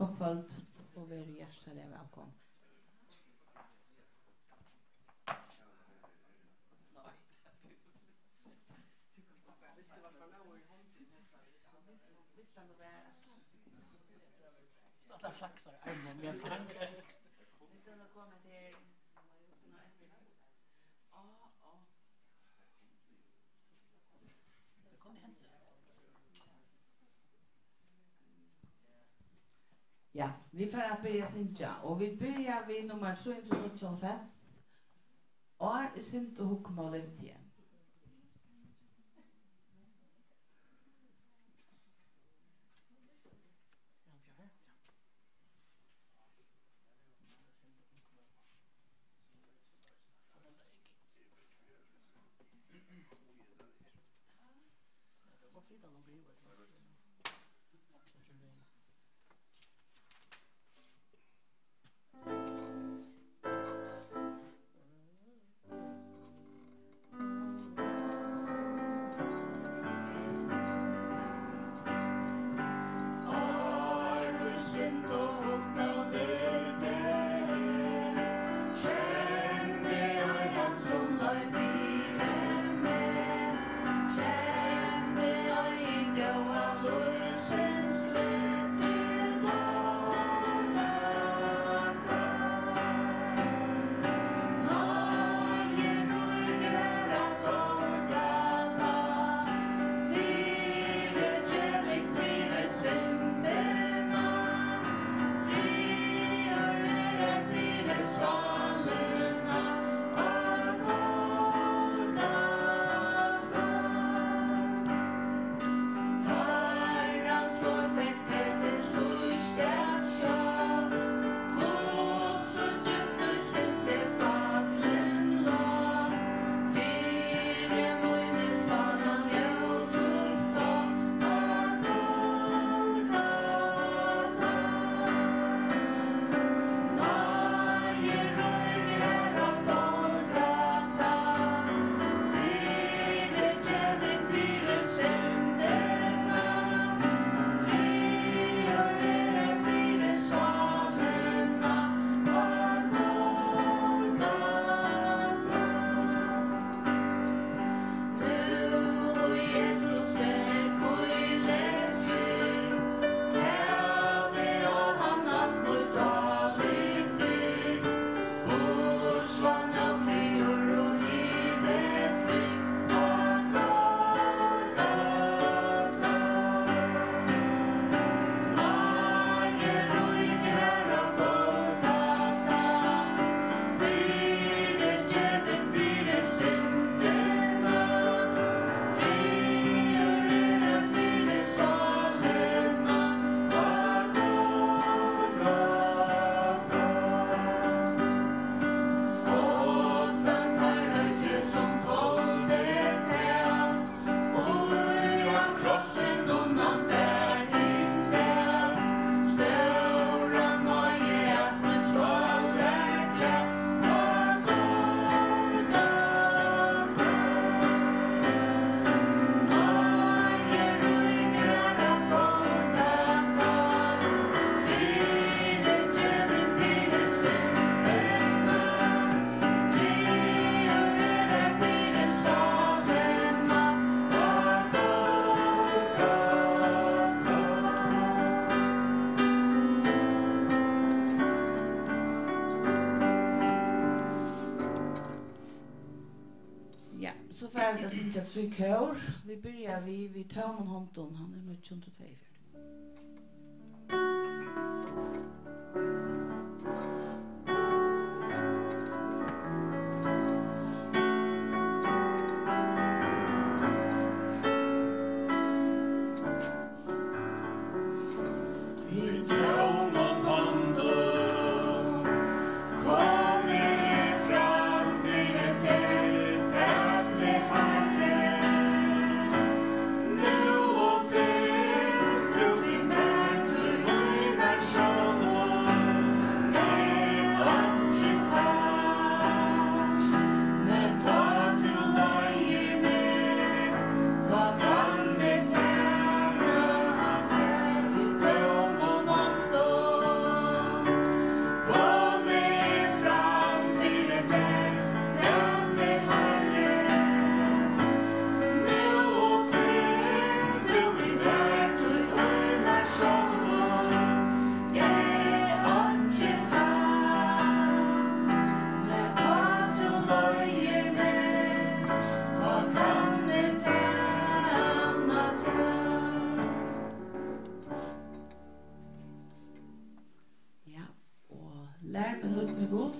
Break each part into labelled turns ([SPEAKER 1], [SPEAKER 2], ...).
[SPEAKER 1] God kvöld og vær hjertelig velkommen.
[SPEAKER 2] Det er slags av armen med en sang.
[SPEAKER 1] Hvis den har kommet til...
[SPEAKER 2] Det kunne hende seg.
[SPEAKER 1] Ja, vi får at börja synja, og vi börjar vid nummer 325. Og synt og hukmålet igjen. Så får vi synja 3 kör. Vi börjar vi tar om hånden. Han är 902.
[SPEAKER 3] Nu och
[SPEAKER 1] Lær med lødne god.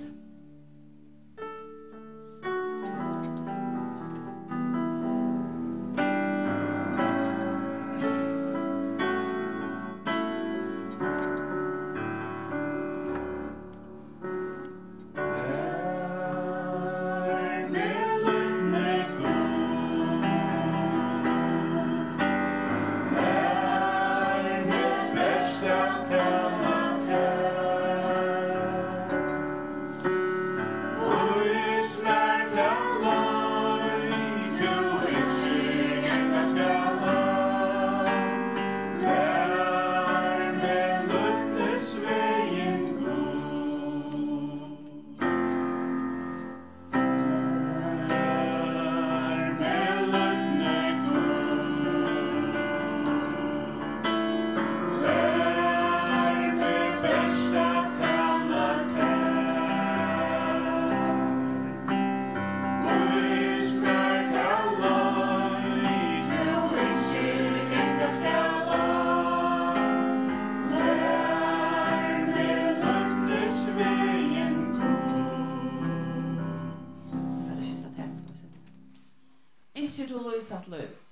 [SPEAKER 1] Ikke du løsat løp.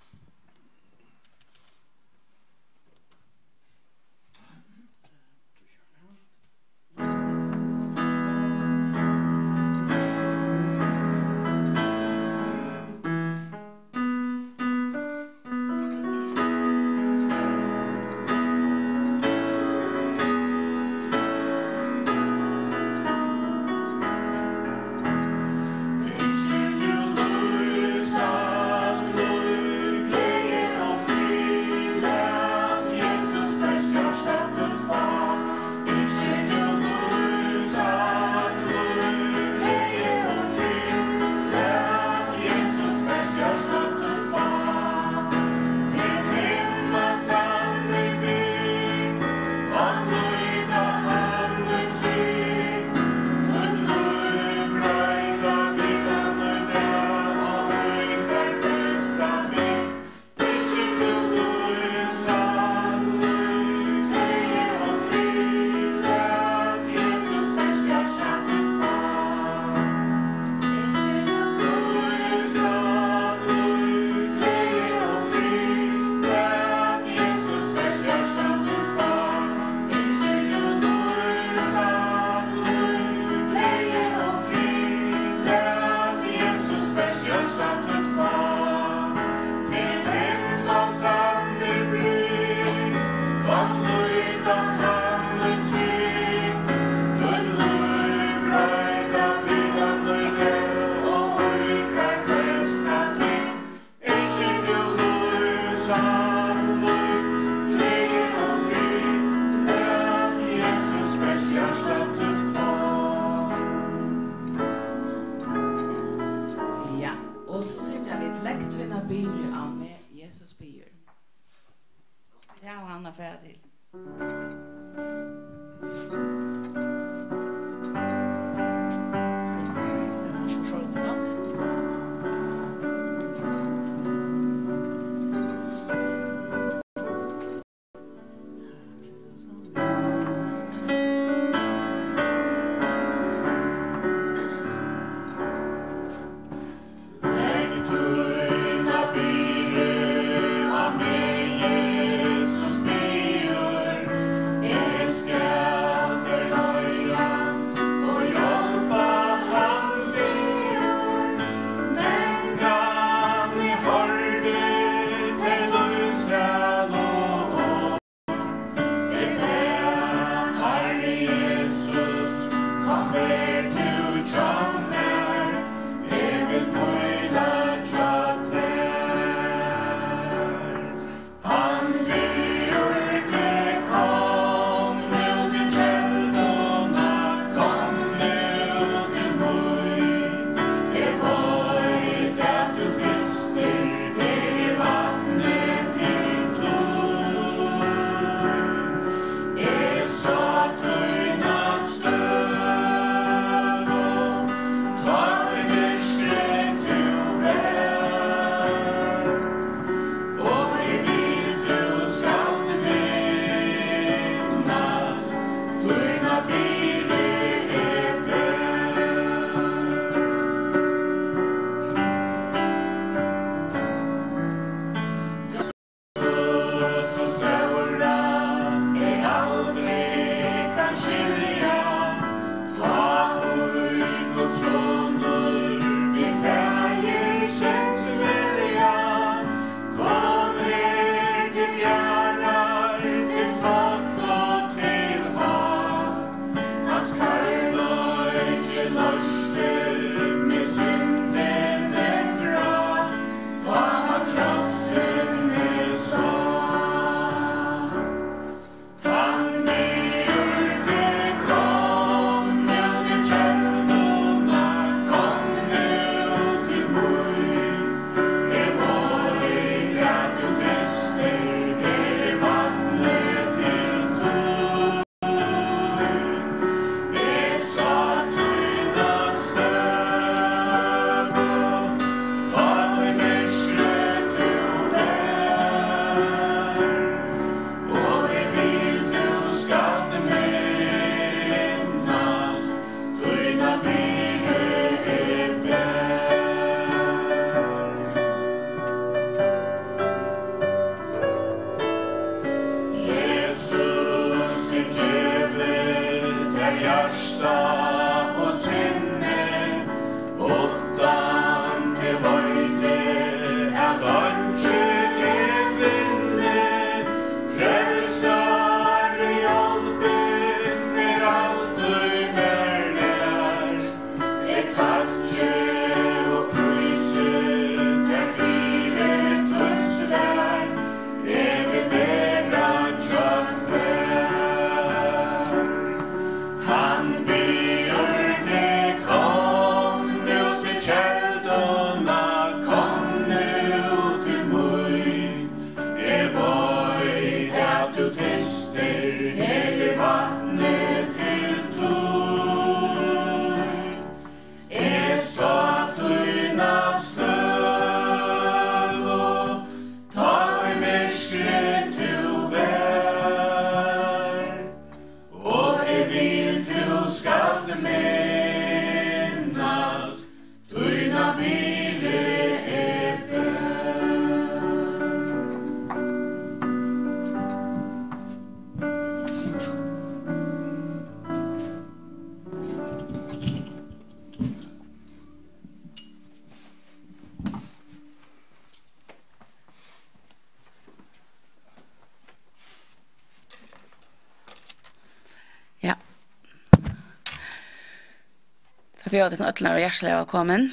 [SPEAKER 3] Vi har dere øtler og hjertelig velkommen.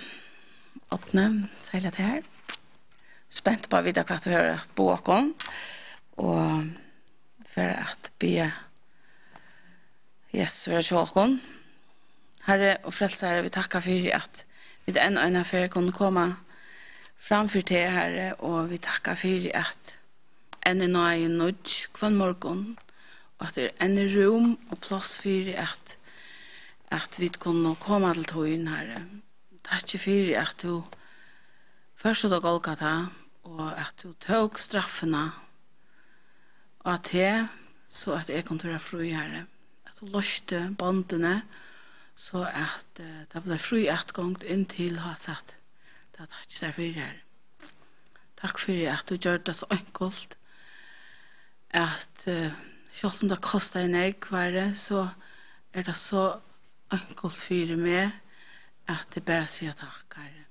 [SPEAKER 3] Åttende, særlig til her. Spent på å vite hva du hører på åkken. Og for at be Jesus for åkken. Herre og frelsere, vi takker for at vi enda en affær kunne komme framfor til Herre. Og vi takker for at enda nå er nødt hver morgen. Og at det er enda rom og plass for at vi kunne komme til togjen, Herre. Takk for at du først og Golgata, og at du tog straffene, og at så at jeg kunne være fri, Herre. At du løste båndene, så at det ble fri etgang inn til å ha satt. Takk for, Herre. Takk for at du gjør det så enkelt, at selv om det kostet en egg, så det så enkelt for meg at det bare sier takk, Herre.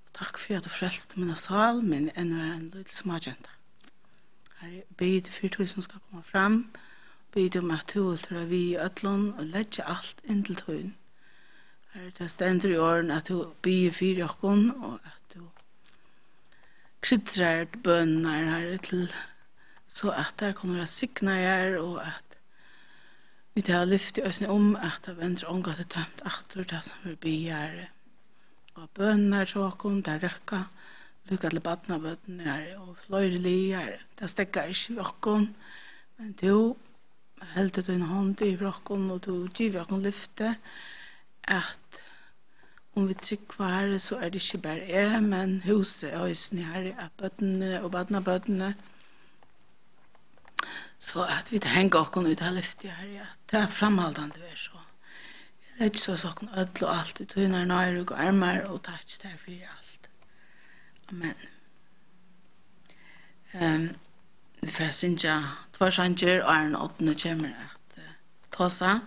[SPEAKER 3] Og takk for at du frelste min sal, men enda er en liten småjenta. Herre, bid for du som skal komme fram, bid om at du vil ta vi i ødlån og legge alt inn til tøyen. Herre, det stender i årene at du bid for dere, og at du kryddrer bønene, Herre, til så at der kommer å sikne her, og at vi tar lyft i oss om at det venter omgått og tømt atter det som vi blir. Og bønner tråkken, det røkka, lukket til badna bønner, og fløyre lier. Det stekker ikke vrokken, men du heldte din hånd i vrokken, og du giver vrokken lyfte, at om vi trykker her, så det ikke bare jeg, men huset og høysen her, at bønnene og badna bønnene, så at vi henger oss ut av lyftet her, at det er fremholdende vi så. Jeg vet ikke så åkken ødel og alt, du tøyner nøyrug og armer, og takk der for alt. Amen. Vi får synge tvær sanger, og Arne 8. kommer at ta seg.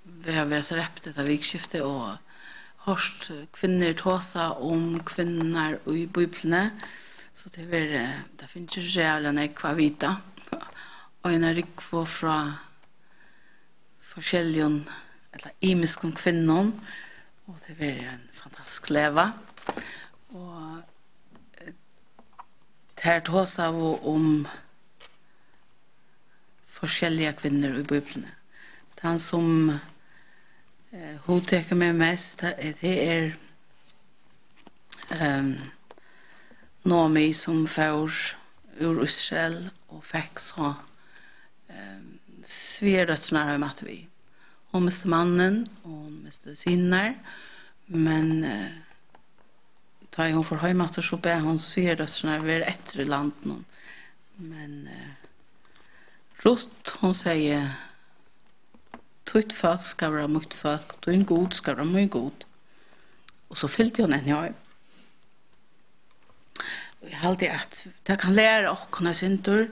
[SPEAKER 3] Vi har vært så reptet av vikskiftet, og hørt kvinner ta seg om kvinner i Bibelene, så det finnes ikke jævlig enn jeg kvar vita. Og en rikvo fra forskjellige, eller imiske kvinner, og det er en fantastisk leva. Og det her tås av om forskjellige kvinner i Bibelene. Den som hun teker med mest, det er Naomi som får ur Israel og fikk så sverdøtsene har med vi. Hun mistet mannen, og hun mistet sinner, men da hun får høymatter så ber hun sverdøtsene være etter i landet. Men Ruth, hun sier tutt folk skal være mot folk, tutt god skal være mot god. Og så fylte hun en høy. Og jeg halte at det kan lære å kunne syntur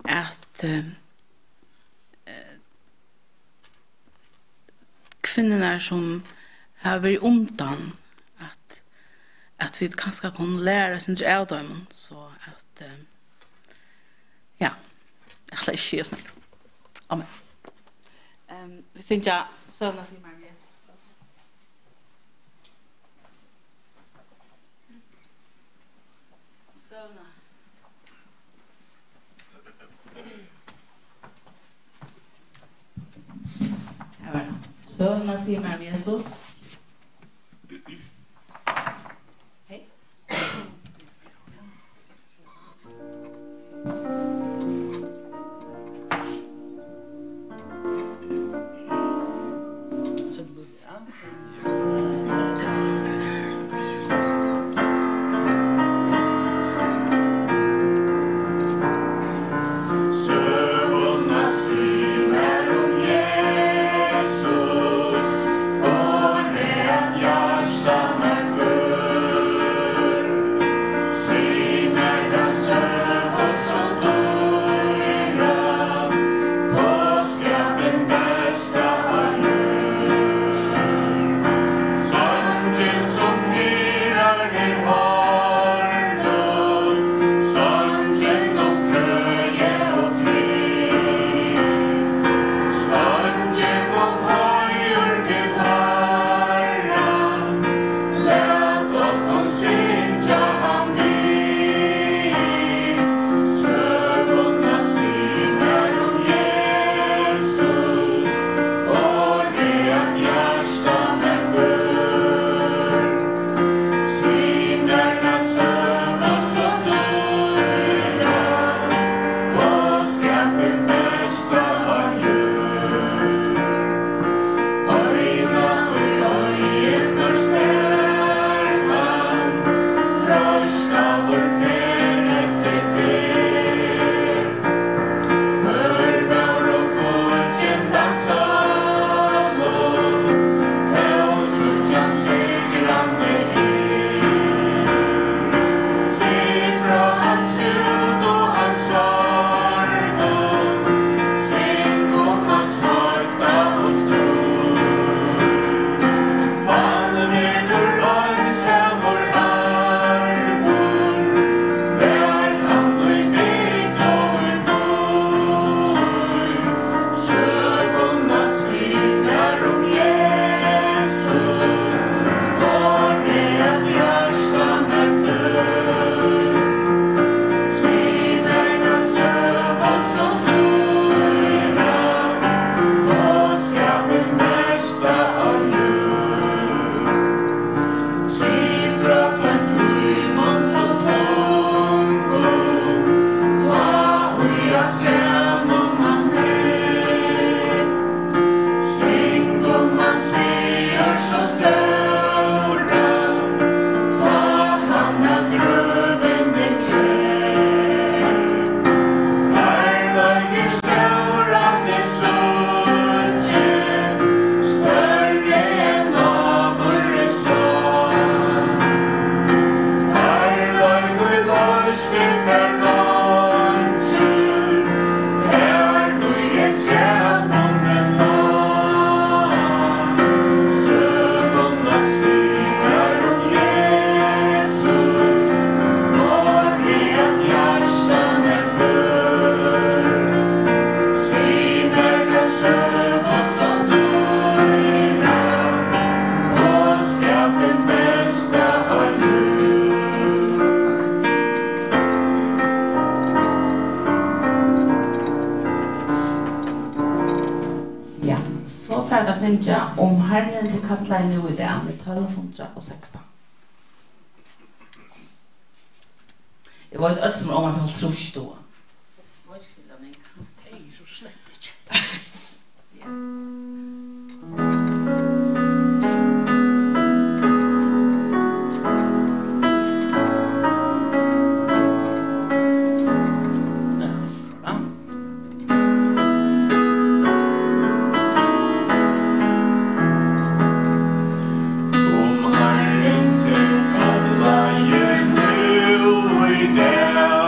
[SPEAKER 3] at kvinnorna som har varit undan att vi kanske kan lära oss inte av dem så att ja, jag ska inte snacka. Amen. Vi synger sövna sig mer. Sövna. Här var det. Sövna sig mer med Jesus. Hej. Om Herren till kallar nu i det med 1216. Det var ett öde som om man får trus då. Det var inte stilla mig.
[SPEAKER 2] Det är så slett inte.
[SPEAKER 4] Down,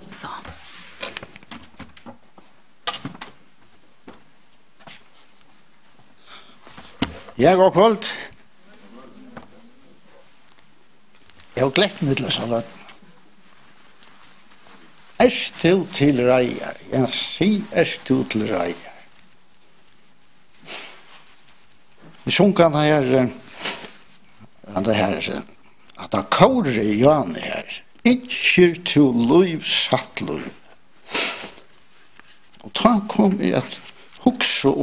[SPEAKER 3] Så.
[SPEAKER 2] Ja, god kvöld. Jeg har glett meg til å sånn at du til reier? Jeg sier du til reier? Vi sjunker han her, at det kåre i Jan her, ikke til liv satt liv. Og da kom jeg at hukse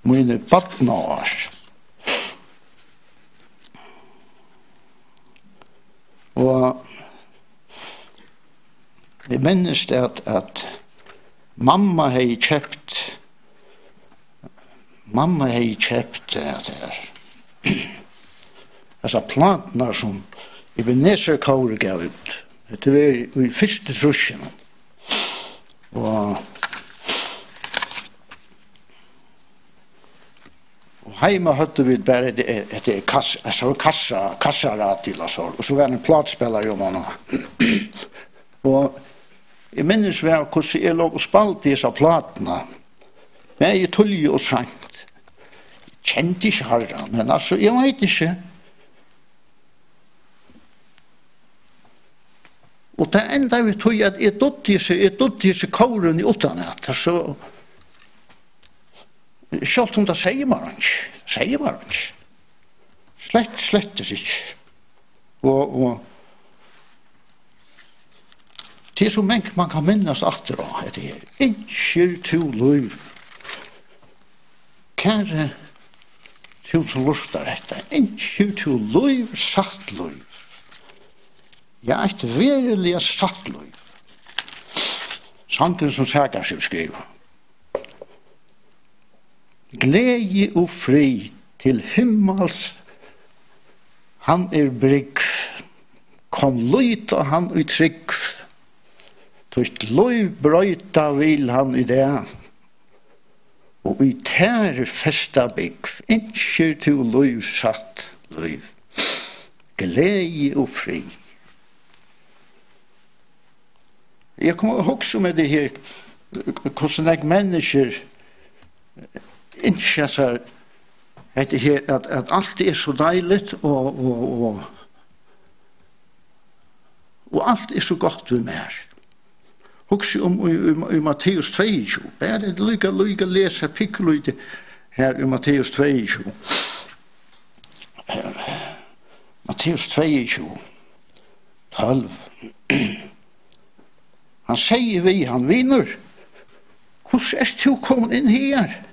[SPEAKER 2] mine badnaar. Og jeg minnes det at mamma hei kjøpt det her. Altså plantene som Ebenezer Kaure gav ut. Det var i første trusjen. Og heima hadde vi bare et kassarat og så var det en platspiller om henne. Og jeg minnes vel hvordan jeg lå og spalte disse platene. Men jeg tullig og sankt. Jeg kjente ikke herren, men altså, jeg vet ikke. Og det enda vi tog at jeg dødde disse kåren i utanett, så selv om det sier man ikke. Slett ikke. Og det så mange man kan minnes atter av det her. Ikke til liv. Kære til som luster dette. Ikke til liv, satt liv. Ja, et verilig satt liv. Sanken som Sækarskiv skriver. Glede og fri til himmels, han brygg. Kom lyt og han trygg. Tøyst løy brøyta vil han i det. og vi tær festa bygg, innskjer til liv satt liv, glede og fri. Jeg kommer også med det her, hvordan jeg mennesker innskjer seg det her, at alt så deiligt, og alt så godt ved mer. Også om Matteus 22. Det er lykke lese pikkeløyde her i Matteus 22. Matteus 22, 12. Han sier han vinner, hvordan er du kommet inn her?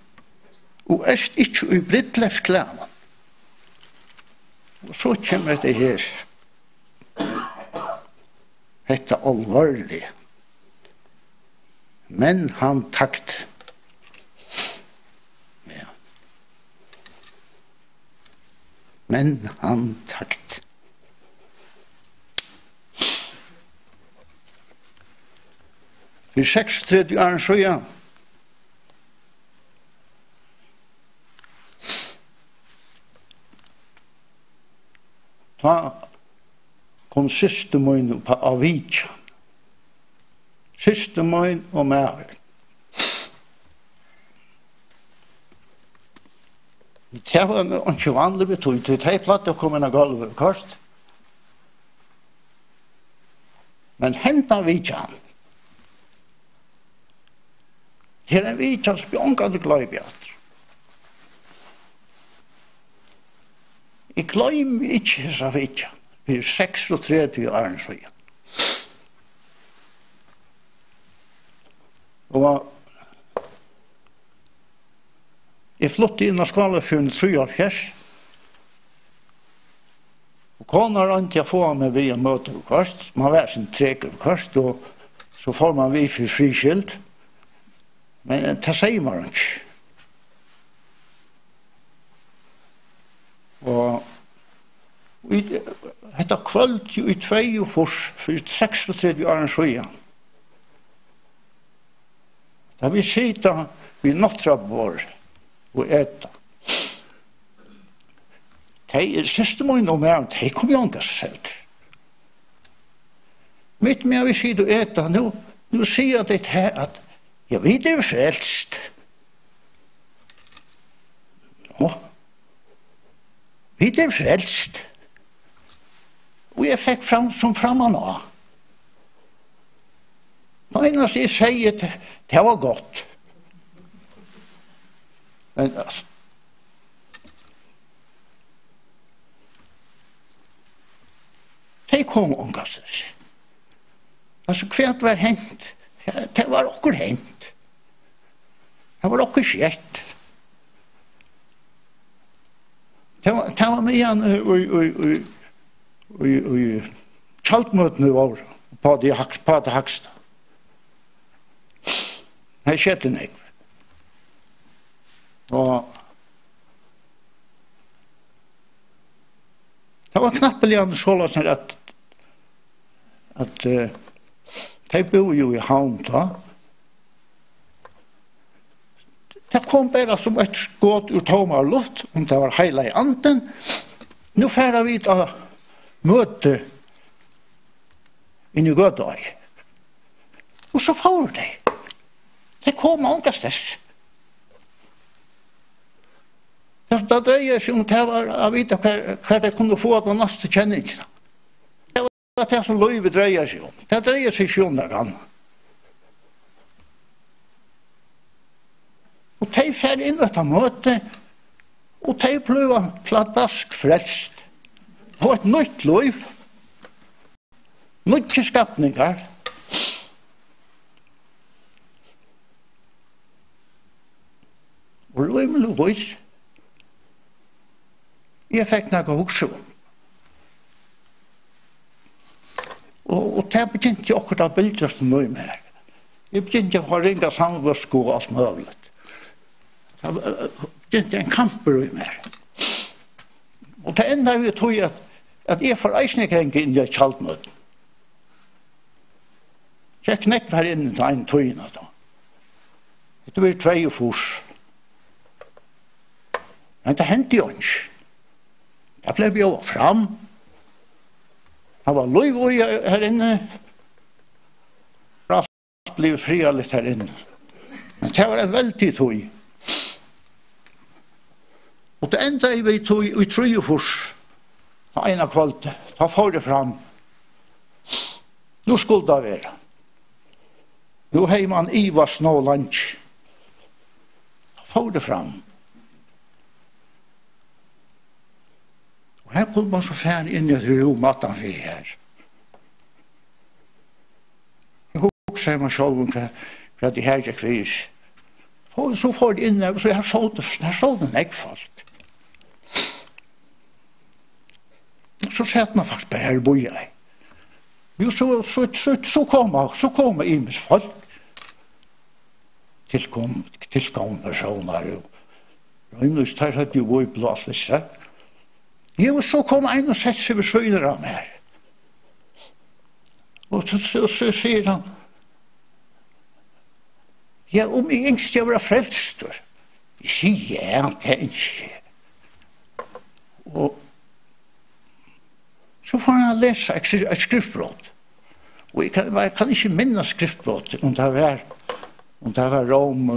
[SPEAKER 2] Og er ikke i brittlevsklaven? Og så kommer det her. Dette alvorlig. Men han takt. Ja. Men han takt. Vi 36 år så ja. Ta kom systemoin på Avicii. Systemoin og maver. Det var ikke vanlig betøy. Det er platt å komme inn av gulvet først. Men hent Avicii. Det er en Avicii som bjørnkende gløyb i alt. Jeg gløymer ikke hos Avicii. Vi 36 år så igjen. Og jeg flyttet inn av skalefjøren 73. Og kona rant jeg få meg via møter og kvart. Man var sin treker og kvart, og så får man vi for friskilt. Men det sier man ikke. Og dette kvöld jo i 2 for 36 år så igjen. Da vi sitter vi nattrabår og äta. De siste måneden om her, de kom jo ikke selv. Mitt med vi sitter og äta, nå sier jeg det her at jeg vet det frelst. Nå, vi det frelst. Og jeg fikk fram som framme nå. Nå eneste jeg sier, det var godt. Men altså, det kom omkastes. Altså, hvert var hent. Det var okkur hent. Det var okkur skjett. Det var med igjen og kjaltmøtene var på det haksta. Det skjedde nek. Og det var knappelig an såla sånn at de bor jo i havn da. Det kom bare som et skåt ur tomar luft, om det var heila i anden. Nå færa vi da møte inn i Gødøy. Og så får de. Det kom ångastes. Da dreier seg om det var å vite hva de kunne få av neste kjenningsene. Det var det som løyve dreier seg om. Det dreier seg ikke om det kan. Og de fer inn etter møte, og de ble pladask frelst. Og et nytt løyv. Nytt skapningar. Og løyvelig løys. Jeg fikk noe hukse om. Og det begynte jeg akkurat å bilde som mye mer. Jeg begynte å ringe samvørsko og alt mulig. Det begynte en kamper i mer. Og det enda vi tog at jeg får eisne ikke inn i et kjaldmøten. Jeg knekk var inn til en tøyene da. Det var 2 fors. Men det hendte jo ikke. Jeg ble jo fram. Han var lov her inne. Alt ble fria litt her inne. Men det var en veldig tog. Og det enda vi tog i Trøyefors, da ena kvalitet, da får det fram. Nå skulle det være. Nå har man Ivars nå lunch. Da får det fram. Og her kunne man så færre inn i et rom at han vil her. Jeg husker meg selv om hva de her gikk vis. Så får de inn der, så her så det neggfalt. Så sett man faktisk bare her bor jeg. Jo, så kommer Imes folk. Tilkom personer. Røymnus tar hadde jo vært blått visse. Jo, så kom en og sett seg ved søyner av meg. Og så sier han, ja, om jeg ikke var frelst. Jeg sier, ja, det er ikke. Og så får han lese et skriftbrott. Og jeg kan ikke minne skriftbrott om det var Rom,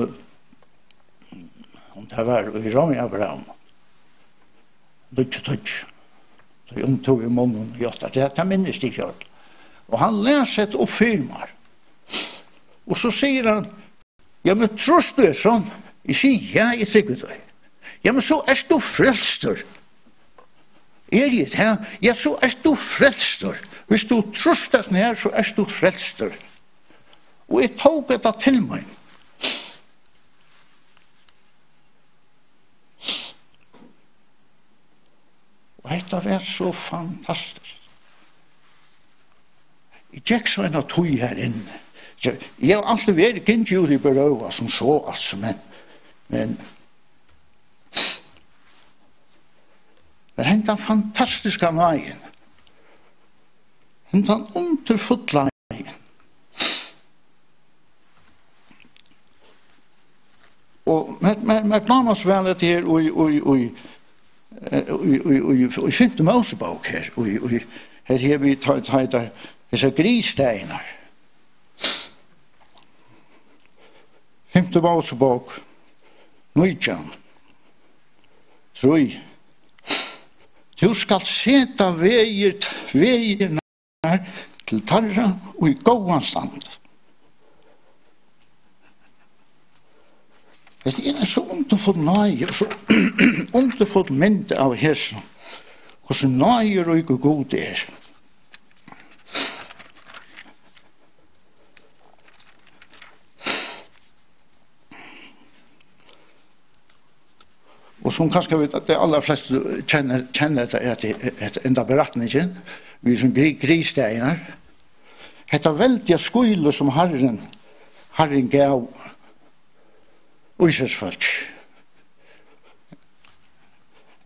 [SPEAKER 2] om det var i Rom i Abraham. Tutsch. Så omtog i munnen og gjort det. Det minnes de gjort. Og han leser et oppfirmar. Og så sier han, ja, men tross du er sånn? Jeg sier, ja, jeg trykker deg. Ja, men så er du frelster. Er det her? Ja, så er du frelster. Hvis du truster sånn her, så er du frelster. Og jeg tok det til meg. Og dette var så fantastisk. Jeg gikk så en av tog her inne. Jeg har alltid vært ikke ut i berøva som så, altså, men det er hentan fantastiska nøyen. Hentan underfulla nøyen. Og med damas vel at her og i finte Mosebok her, her har vi tatt disse grissteiner. Finte Mosebok, 19, 3. Du skal seta veier til tarra og i gåan stand. Det er så underfull nøye, så underfull mynd av hersen, hvordan nøye og ikke god det er. Og som kanskje vet at de aller fleste kjenner etter enda beretningen, vi som grissteiner. Dette veldige skole som Herren gav Israelsfolk.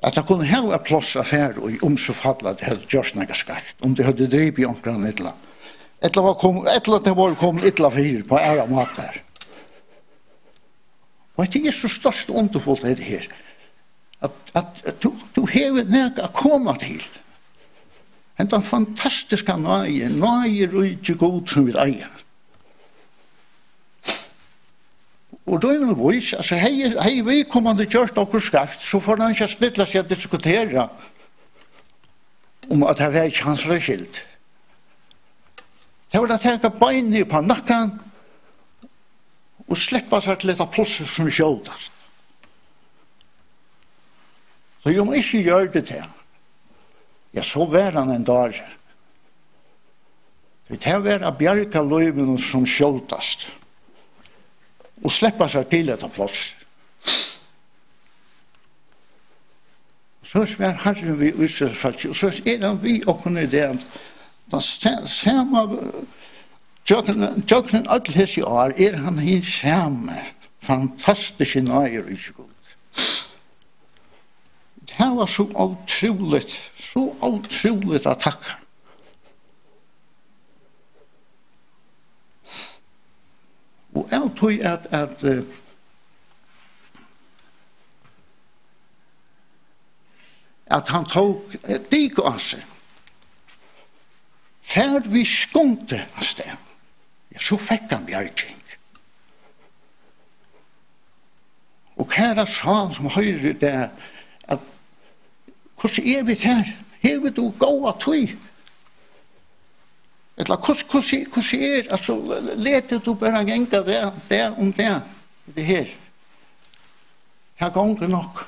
[SPEAKER 2] At det kunne ha en plass affær og omsøfallet det hadde gjort noe skarpt, om det hadde drivet i omkring ytla. Ytla det var kommet ytla fyr på æra mater. Og det er så størst underfullt det her. At du hever nega å komme til. Den fantastiska nøye rydde god som vi eier. Og da er det vis, altså hei vi kommande gjørst okkur skaft, så får han ikke snittla seg å diskutere om at det var ikke hans reskilt. Det var å tenke beinene på nakken og slippe seg til litt av plosser som skjoldast. Så jo man ikke gjør det til, ja, så var han en dag. Det var å bjerke løyven som skjoldast, og slippe seg til et av plass. Så er Herren vi Israelsfolk, og så er han vi og kunne det, den samme, tjøkken alle hese år, er han hin samme, fantastiske nøyer i god. Det var så utroligt att tacka. Og jeg tror at at han tok dik av seg. Fær vi skunte av sted. Ja, så fikk han bjergjeng. Og kæra sa som høyre det, at hvordan er vi her? Hever du gå av tøy? Eller hvordan er, altså, leter du bare genga det det her? Det er gonger nok.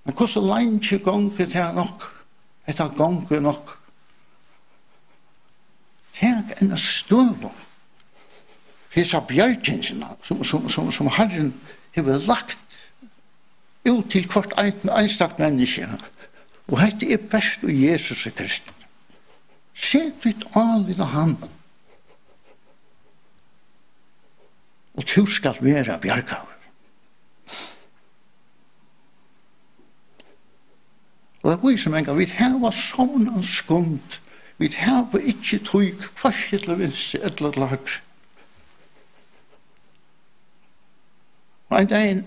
[SPEAKER 2] Men hvordan lenge gonger det nok? Det er gonger nok. Tenk en støvung. Hesa bjergjensina som Herren har lagt ut til hvert einstakt menneske. Og dette er best og Jesus er Kristus. Se ditt anlida han. Og du skal være bjerghaver. Og det viser meg at vi har sånn skund. Vi har ikke tøyk, kvart til vinst, eller til høyre. Og en dag,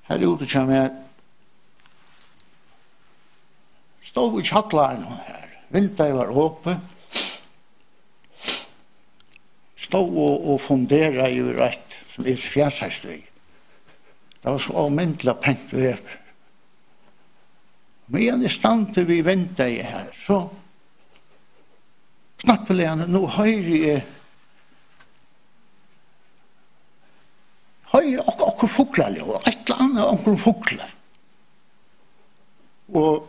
[SPEAKER 2] her ute kommer jeg, stod i kjattlaren her, vinduet var åpe, stod og fundera i rett, som er fjærsæstøy. Det var så avmyndelig pent vever. Men i stand vi vinduet her, så knappelig han, nå høyre jeg, høyre okkur fuglar, og et eller annet okkur fuglar. Og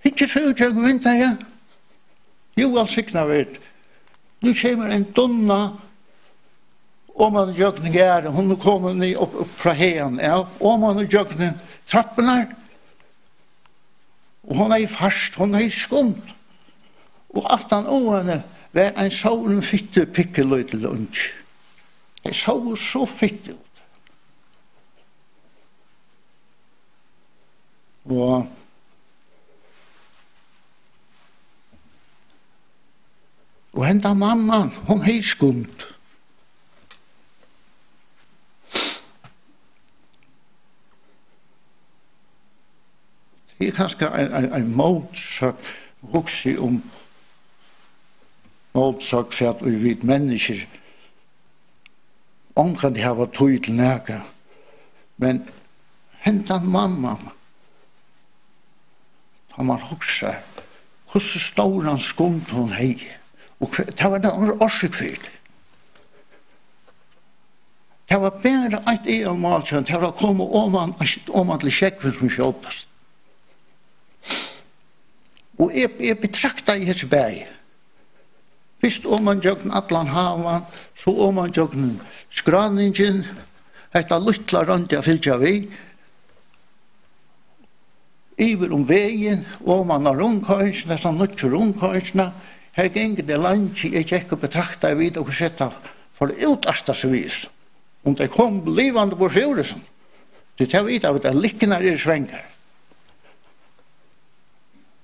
[SPEAKER 2] ikke så ut jeg vinter jeg. Jo, sikna vet. Nu kommer en donna om man jøgne gære, hun kommer ned opp fra heien, ja, om man jøgne trappene, og hun fast, hun skumt. Og at han åene var en sånn fitte pikkeløy til lunsj. Det så så fitt ut. Og henda mamman, hun hei skumt. Det er kanskje en motsøk, også om motsøk for at vi vet mennesker omkring de har tøy til næga. Men henda mamman, da man hokser, hvordan stor han skund hun hei. Og det var den årsikfyrt. Det var bare et av malkjøn, det var kommet om man til sjekkven som kjøpast. Og jeg betrakta i hese bæg. Visst om man jøgn atlan havan, så om man jøgn skranningen, etta luttla røndig fylgja vi, iver vegin, om man har rungkøynsna, nesten nødtje rungkøynsna, her gengi det landji, jeg ikke betrakta i vid og setta for det utasta vis. Om det kom livande på sjuresen, det tar vid av at det liknar i svengar.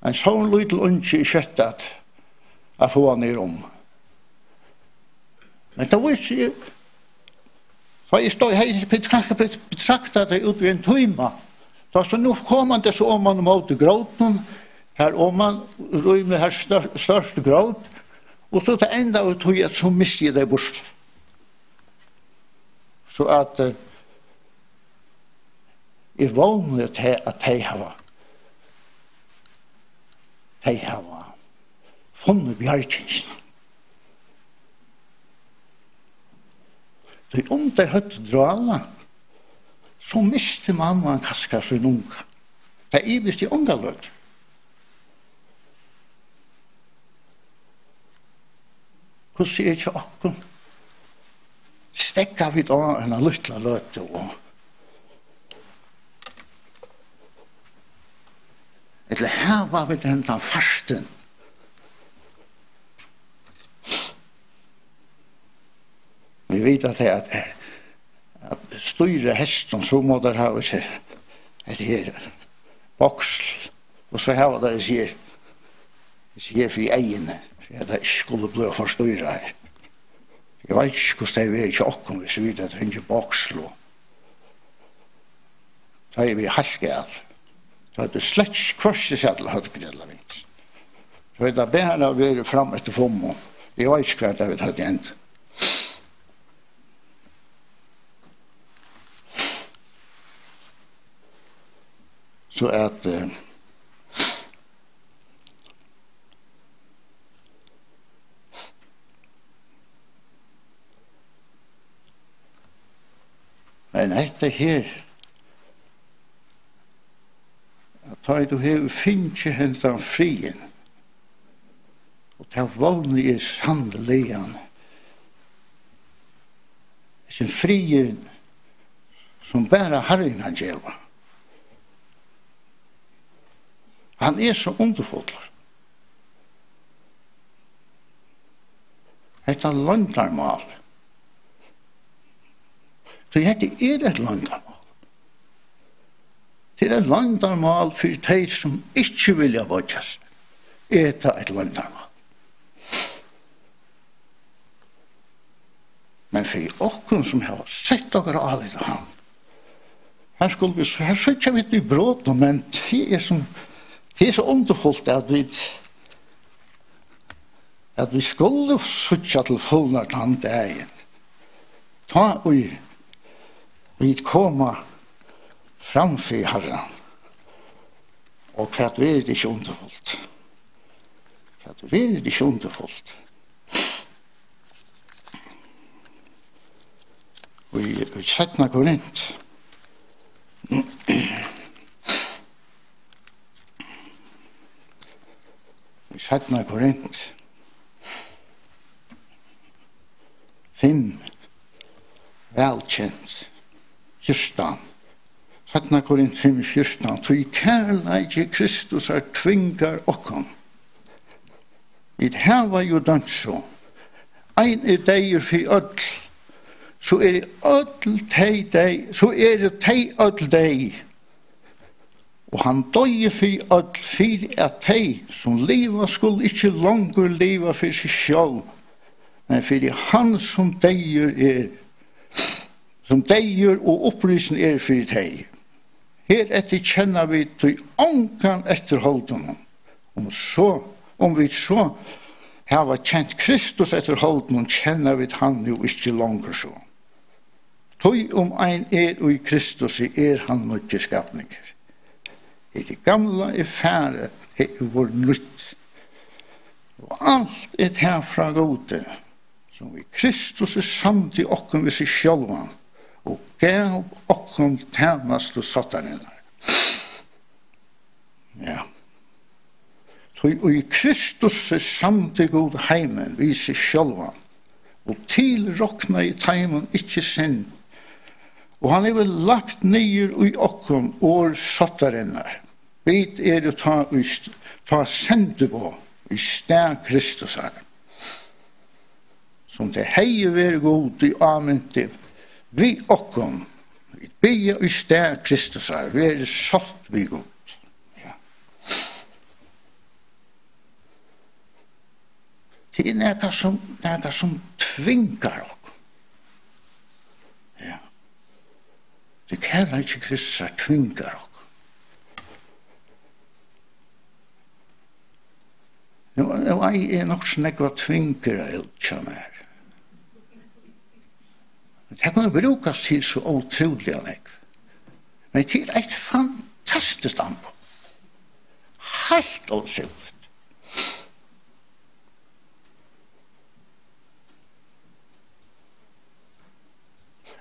[SPEAKER 2] En sånn lydel unge i kjøttet at få han i rom. Men da visste jeg, for jeg stod her, kanskje betraktet det ut ved en tøyma. Da så nå kom han til så om man måtte gråten, her om man rymde her største gråt, og så til enda av tøyet så mistet jeg det bort. Så at jeg vågnet til at jeg har funnet bjergkjensen. Så om de høtte drala, så miste mamma en kaskar sin unga. Det er ivist i unga løt. Hvordan sier ikke okken? Stekka vi da en luttla løt og eller her var vi den farsten. Vi vet at det at styre hesten så må der ha et her boksel, og så har det sier for egene, for at det ikke skulle bli for styre her. Jeg vet ikke hvordan det er ikke okkom hvis vi vet at det finnes boksel. så er vi halskjall. Så er det slett krossesjall høttgrilla vinst. Så er det bare å være fram etter FOMO. Jeg vet ikke hva det vil ha igjen. Så at men etter her at du har finnet hentan frien og ta vanlig er sanneligen sin frien som bare Herren kan gjøre. Han er så underfull. Dette er landarmal. Så dette er et landarmal. Det er et landarmal for de som ikke vil avgjøres. Er det et landarmal. Men for oss som har sett dere alle til ham, her sitter vi i brått, men det er så underfullt at vi skulle sitte til fullnart han dagen. Ta vi koma framfor Herren. Og hva er det ikke underfullt? Hva er det ikke underfullt? Vi 17 Korint. Vi 17 Korint. 5. Velkjent. 14. 17 Korint 5, 14. Tui kærleik Kristus er tvingar okkom. Vi hava jo danso. Ein er deir for öll. Så er det öll tei dei. Så er det tei öll dei. Og han døye for öll for at tei som liva skulle ikke langer liva for seg sjálv. Men for han som deier som deier og opprisen for tei. Her etter kjenner vi til ångan etterholden. Om vi så har kjent Kristus etterholden, kjenner vi han jo ikke langer så. Tøy om ein i Kristus han nødgeskapninger. I det gamle fære vår nytt. Og alt herfra gode, som i Kristus samt i okken ved seg sjølvan, og gav okken tjenest og sataninnar. Ja. Og i Kristus samt i god heimen ved seg sjølvan, og tilrokna i teimen ikkje synd. Og han vel lagt nyer i okken og sataninnar. Vet jo ta sende på i sted Kristus her. Som det heier være god i amen til. Vi okken, vi bygger i sted Kristus her. Vi er satt vi god. Ja. Det er noe som tvinger oss. Ja. Det kallar ikke Kristus her tvinger oss. Nå er nok snakk hva tvinger jeg utkjønner. Det kan brukes til så utrolig av meg. Men det er et fantastisk anbud. Helt utrolig.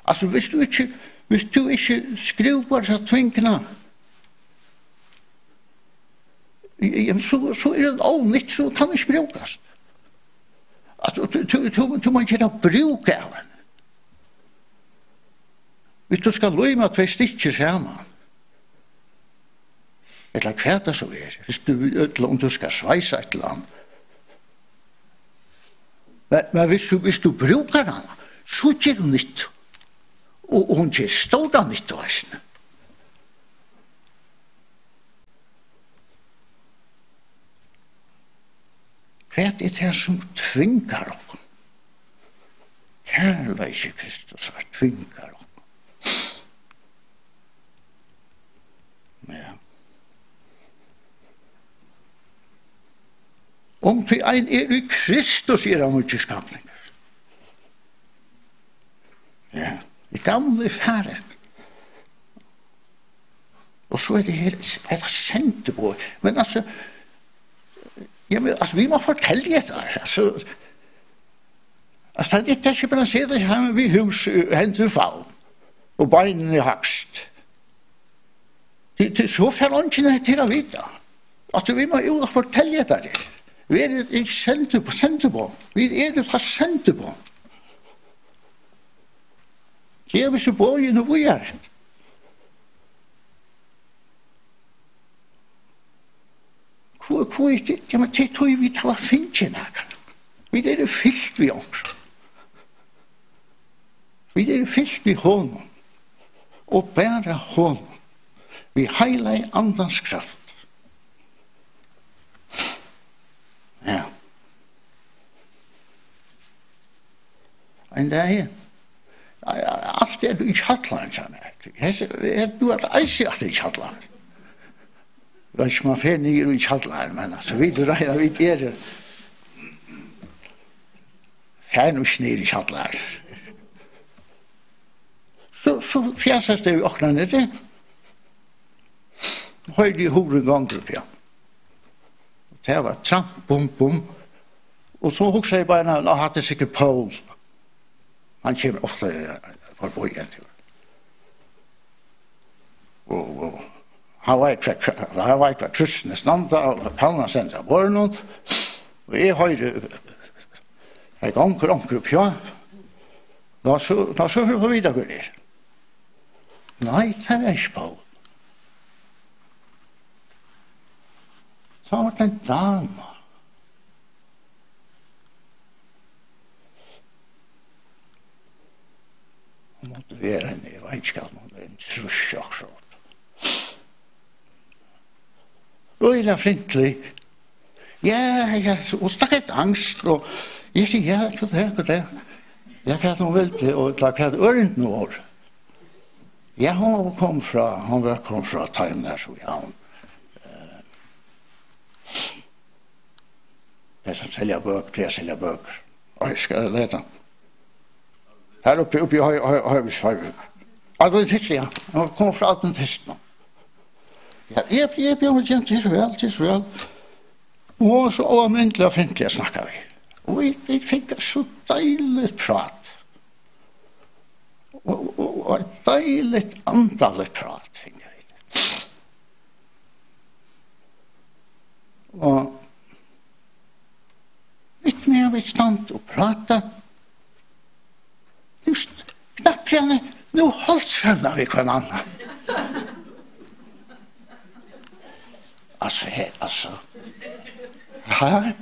[SPEAKER 2] Altså, hvis du ikke skriver så tvingene, så er det nytt, så kan det ikke brukes. Altså, du må ikke bruke av den. Hvis du skal løyme 2 stykker sammen, eller hva det så er, om du skal sveise et eller annet. Men hvis du bruker den, så gjør du nytt. Og hun gjør stående nytt av hesten. Hva er det som tvinger oss? Kærleik Kristus tvinger oss. Om til ein i Kristus han mye skapninger. Ja, i gamle fære. Og så det her, det sendte på. Men altså, vi må fortelle det der. Altså, det ikke bare å se det hjemme ved hus, hendte fall, og beinene hakst. Det så fer åndene til å vite. Altså, vi må jo fortelle det der. Vi det sendte på. Vi det sendte på. Det vi så på i noe vi Hvor det? Ja, men det tror vi tar finne noe. Vi det fyllt vi også. Vi det fyllt vi hånden. Og bære hånden. Vi heila i andans kraft. Ja. En dag alt du i Kjallan, sa meg. Du eisi alt i Kjallan. Det var ikke man fer nere i Kjallan, men altså, vi regner, vi fer nu ikke nere i Kjallan. Så fjæsast det vi okna nere. Høyde i horen ganger opp, ja. Det var tramp, bum, bum. Og så hugsa jeg bare, nå hadde sikkert Paul. Han kommer ofte på bojen. Og han var ikke kristne standa, og Paulna sendte av våren, og jeg høyre jeg ganger opp, ja. Da så vi på videre der. Nei, det var ikke Paul. Så var det en dama. Hun måtte være henne, jeg vet ikke at hun var en trusjokksort. Og jeg er flintlig. Ja, og stakk et angst, og jeg sier, ja, hva det? Ja, hva hun ville, og hva det ørent noe år. Ja, hun kom fra Time der, så ja, hun. Det som sälja böcker. Och jag ska leta. Här uppe har jag adventist, ja. Jag kommer från adventist nu. Ja, jag bjöd till väl. Och så oavmyntliga fintliga snackar vi. Och vi fick så dejligt prat. Och ett dejligt antalet prat fick vi. Och Mitt med vi stand og prata. Just knappt gjerne, nå holdsfevna vi hver annan. Altså. Ja.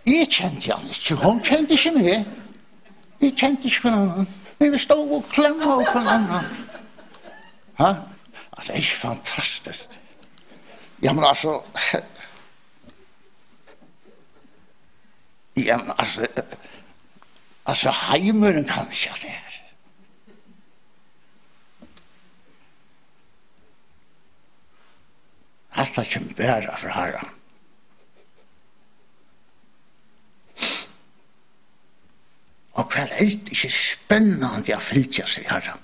[SPEAKER 2] Jeg kjente han ikke, hun kjente ikke meg. Vi kjente ikke hver annan. Men vi stod og klemma av hver annan. Ja. Altså, det er ikke fantastisk. Ja, men ja, men altså heimeren kan ikke det her. Alt er ikke bedre for herren. Og hva er det ikke spennende å fylke seg herren?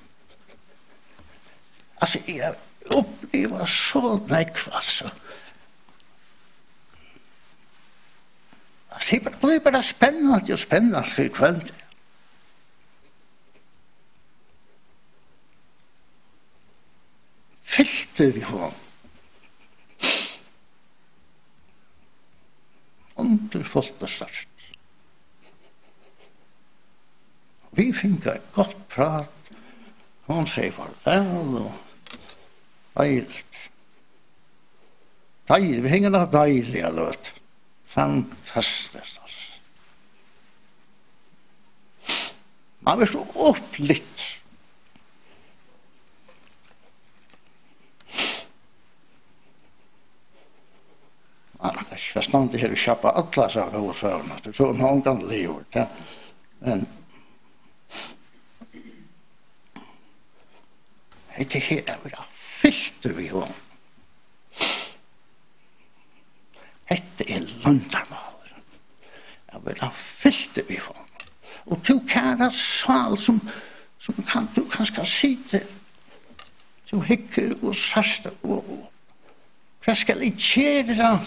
[SPEAKER 2] Altså, jeg opplever så nekv, altså. Det blir bara spännande och spännande för kvällen. Fyllde vi honom. Underfullt bestört. Vi fick ett gott prat. Hon säger farväl och dejligt. Vi hänger några dejliga löt. Fantastiskt alltså. Man blir så upplytt. Man kan inte förstå här och köpa alla saker och sådana. Det är så någon kan leva. Men det här är fyllt vi om. Det är landarmal. Jeg vil ha fyllt det vi får. Og du kæra sal som du kanskje sitte, du hikker og sarste, og hva skal jeg kjere?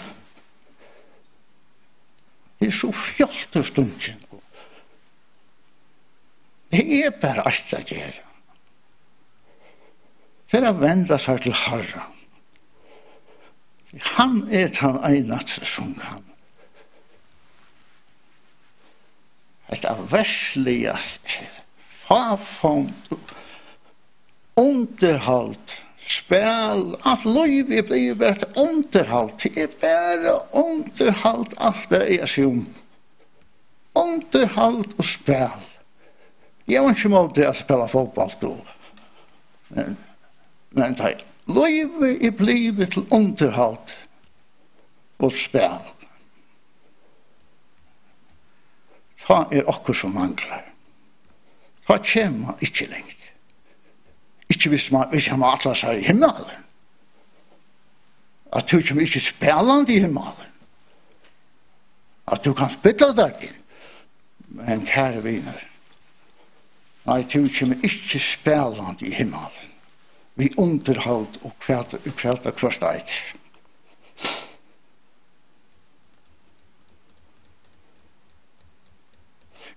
[SPEAKER 2] Det så fjollt og stunden. Det bare alt å gjøre. Det å vende seg til Herren. Han den eneste som kan. Et av verslige fafond, underhold, spel, alt liv blir bare et underhold. Det bare underhold alt det seg underhold og spel. Jeg var ikke måte å spille fotball då. Men livet blivet til underhold og spil. Ta okkur som mangler. Ta kommer man ikke lengt. Ikke hvis man atlas her i himmelen. At du kommer ikke spillende i himmelen. At du kan spille der inn. Men kære viner, nei, du kommer ikke spillende i himmelen. Vi underhold og kvart og kvart.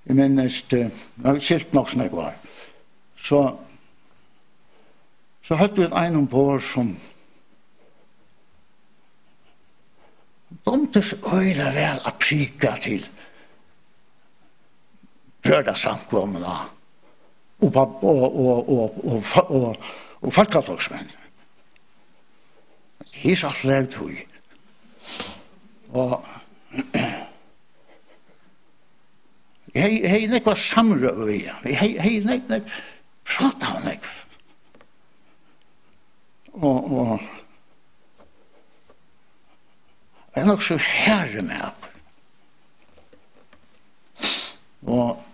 [SPEAKER 2] Jeg minnes, jeg har skilt nok som jeg var, så hadde vi en ombord som domtes øyla vel å prika til brødersamkomna og folketogsmenn. Det så alt levd hui. Og jeg nekva samrøv vi. Jeg nekva prata av nekva. Og jeg nok så herre med. Og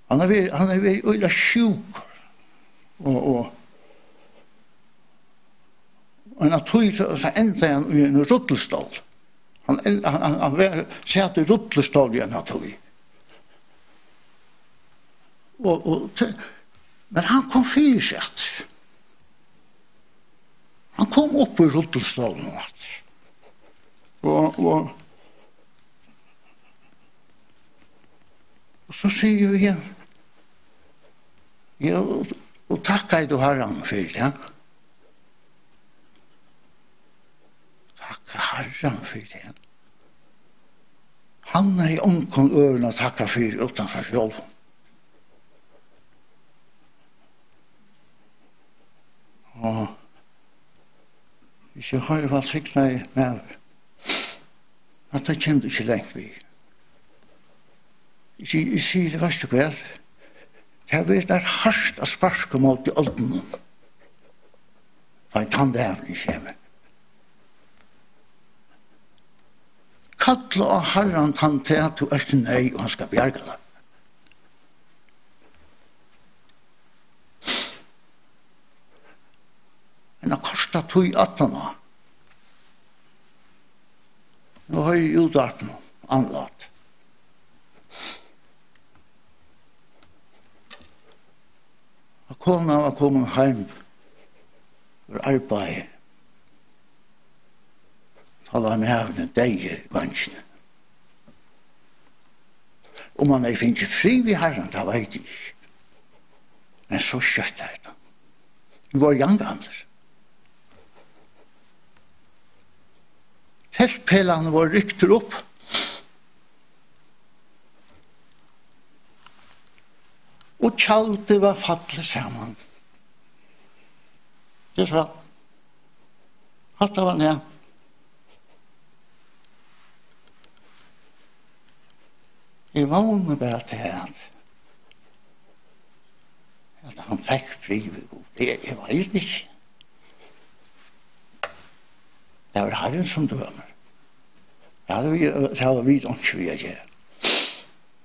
[SPEAKER 2] han er vært øyla sjuk. Og han har tog så enda han i en ruttelstål. Han satt i ruttelstål i en tog. Men han kom fyrsett. Han kom opp i ruttelstålen. Og så sier vi igjen, ja, og takk du Herren for det, ja. Takk Herren for det. Han i omkom ørene takka for utan seg selv. Og hvis jeg har vært sikna i med at det kjente ikke lengt vi. Jeg sier det verste vel. Det har vært der hardt å sparske mot i åldene. Da en tanndævning kommer. Kattla av Herren tann til at du er nei og han skal bjerge deg. Men det kostet tog 18 år. Nå har jeg utdart noe anlatt. Og kona var kommet hjem for arbeid. Tala med hevne deier vansjene. Om man finner fri ved Herren, det vet jeg ikke. Men så kjøtt er det. Vi var jangander. Teltpelene var rykter opp. Og tjaltet var fattet sammen. Det så. Hatt var ned. Jeg vågner bare til at han fikk fri ved god. Jeg vet ikke. Det var Herren som dømer. Det var vi ikke vi gjør.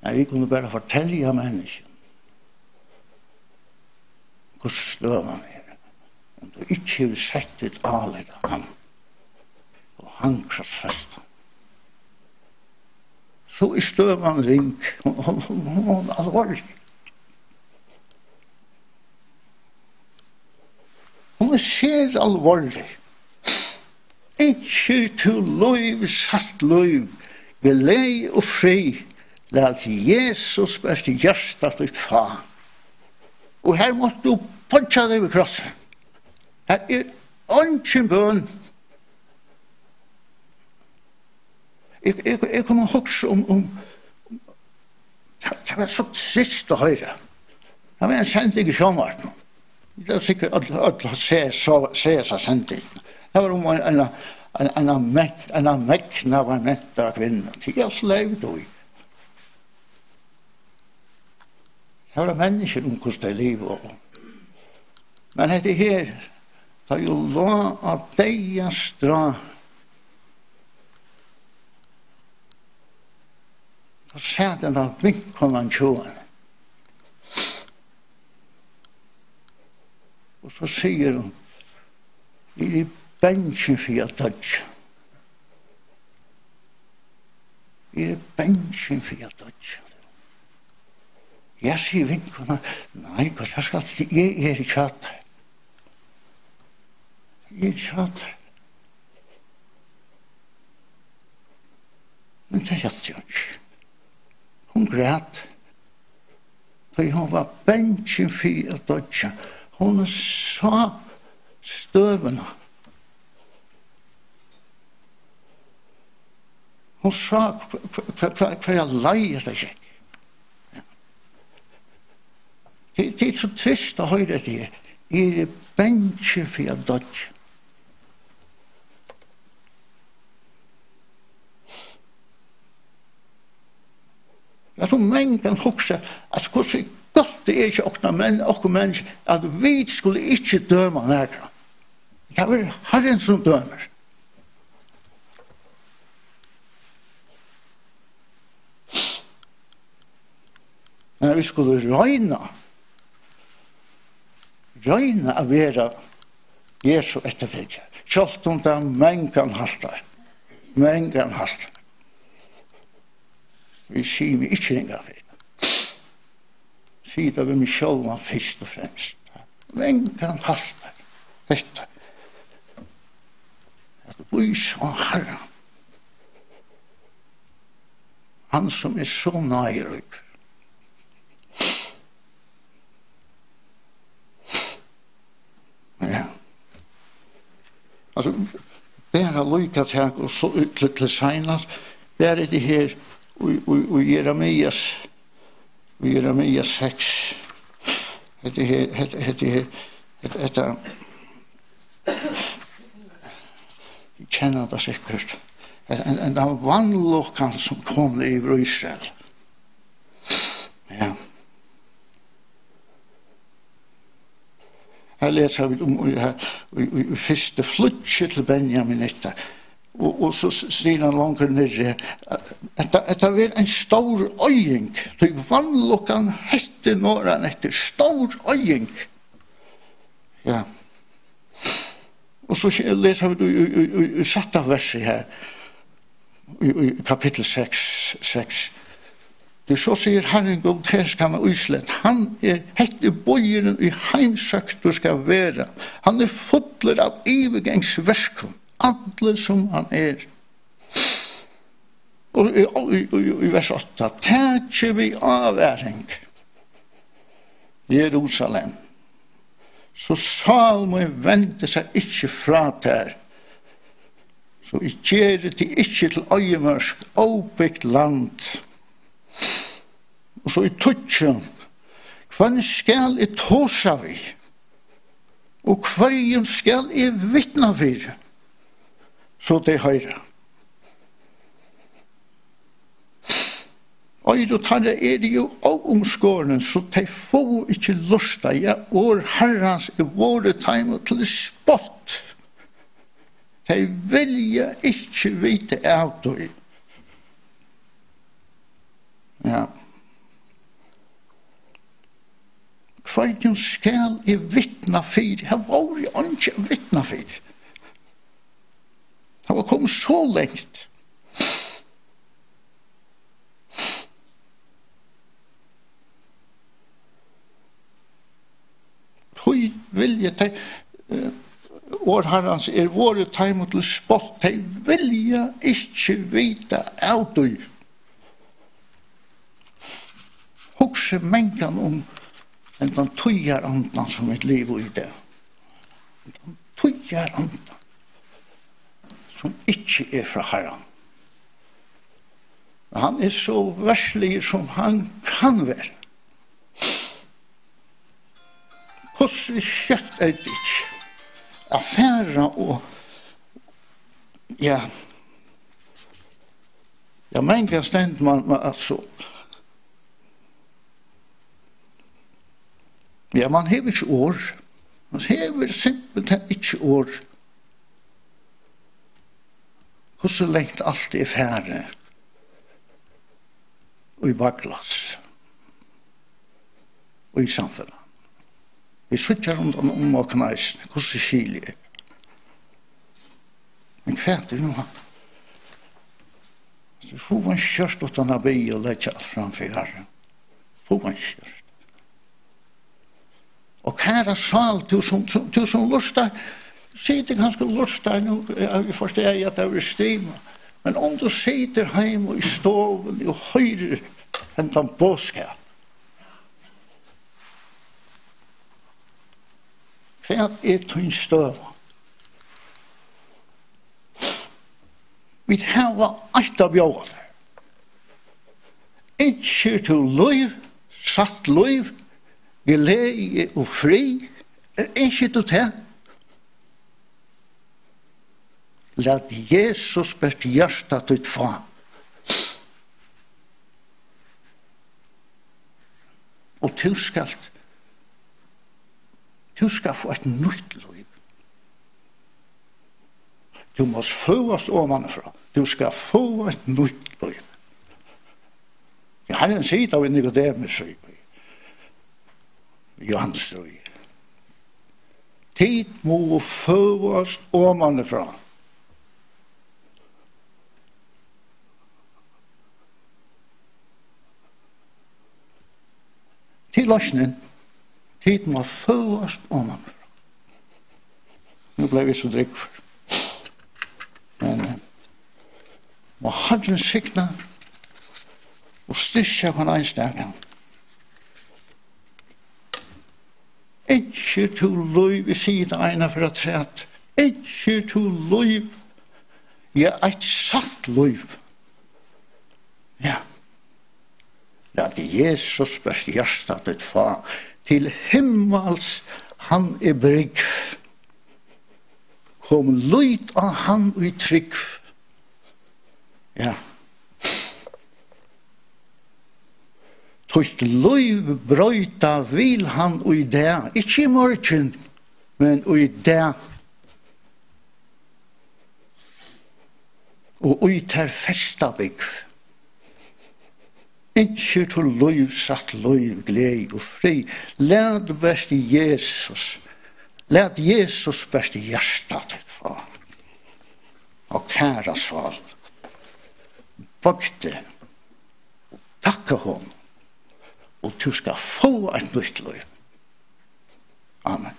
[SPEAKER 2] Nei, vi kunne bare fortelle mennesken hvordan støv han er. Om du ikke har sett et alet av ham, og han krossfest. Så støvan ring, hon alvorlig. Hon ser alvorlig. Ikke til løyv, satt løyv, vi lei og fri, lat Jesus best i hjertet ditt fa. Og her måtte du puncha deg ved krossen. Her ønsken bøn. Jeg kommer huske om det var så trist å høre. Det var en sending i sjåmarten. Det var sikkert at se seg sending. Det var om en mekna var mentar kvinna. Til jeg levde i. Det var mennesker om hvordan det livet. Men dette her, da jo la av deia stra, så ser den av vinkonan tjoen. Og så sier hun, i bensin for å dødja. I bensin for å dødja. Jeg sier vinkona, nei, hva skal jeg i kjøttet. Jeg i kjøttet. Men det hjelpte jo ikke. Hun græt. For hun var bensin for å dødja. Hun sa støvene. Hun sa hva jeg leier det ikke. Det er så trist å høre det. Er bensin for å dødja. Jeg tror mange kan huske at hvordan godt det er ikke åkne mennesker at vi skulle ikke døme nærmere. Det var Herren som dømer. Men vi skulle røyne å være Jesu etterfølger. Selv om det er mengen halter. Vi sier vi ikke ringa for det. Sier det vi meg selv først og fremst. Mengen halter. Dette. At vi så Herren. Han som er så nærøyk. Ja. Altså, bare lykket her og så til senest, bare det her og Jeremias 6 det her jeg kjenner det sikkert en vannlokkan som kom i Israel. Ja. Her leser vi om i første flytje til Benjamin etter. Og så sier han langt nere at det var en stor øying. Det vannlokkan hette nåran etter stor øying. Ja. Og så leser vi i satt av verset her i kapittel 6. Det så sier Herren God, her skal han uslett. Han hette bøyeren i heimsøkt og skal være. Han fotler av ivegangsverskon. Alle som han Og i vers 8. Tætje vi avværing Jerusalem. Så Salmo vente seg ikke fra der. Så I gjør det ikke til øyemørsk, åbyggt land. Og så I tutsjen, hva skal I tåsa vi? Og hva skal I vittna for? Så det høyre. Og tarre det jo omskåren, så de får ikke lusta. Ja, vår herrens våre time til spott. De vilja ikke vite av det. Ja. Hva skal I vittna for? Her var jo ikke vittna for. Han var kommet så lengt. Hui vilje til årherrens våre tegn til spott, de vilja ikke vite av du. Hugse mengan den tøyer andan som et liv i det. Den tøyer andan som ikke fra Herren. Han så verslig som han kan være. Hvordan kjøtt det ikke? Affæra og ja, men kan stendt man altså ja, man hever ikke år. Man hever simpelthen ikke år. Hvordan lengt alt færre og i bakglass og i samfunnet. Vi sitter rundt om og kneisen, hvordan skiljer jeg? Men hva er det nå? Så får man kjørst utan å be og legge alt framfor Herren. Får man kjørst. Og kære sal, du som lustar, sitter kanskje lustar nå, jeg forstår at det er strima, men om du sitter hjemme i stoven og høyrer en båskap, hva er tunn støv? Vi har alt av bjøver. Ikke til liv, satt liv, glede og fri, ikke til det. Lad Jesus bært hjertet ut fra. Og du skal få et nytt liv. Du må fødes omanfra. Du skal få et nytt liv. Jeg har en sida av Nicodemus i Johans røy. Tid må fødes omanfra. Til løsningen. Tid må fødes omanfra. Nå ble vi så drikk for. Men må Herren sikna og styrke på en einstegen. Ikke til løy ved siden ene for at se at ikke til løy et satt løy. Ja. Lad Jesus bæst hjertet ut fra til himmels han brygg. Kom løyt av han i trygg. Ja. Tøst løy brøyta vil han i det. Ikke i morgen, men i det. Og i ter festa bygg. Ikke til løy, satt løy, glede og fri. Lad bæst Jesus. Lad Jesus bæst hjertet for. Og kære sval. Bøkte. Takke hon. Og du skal få et nytt liv. Amen.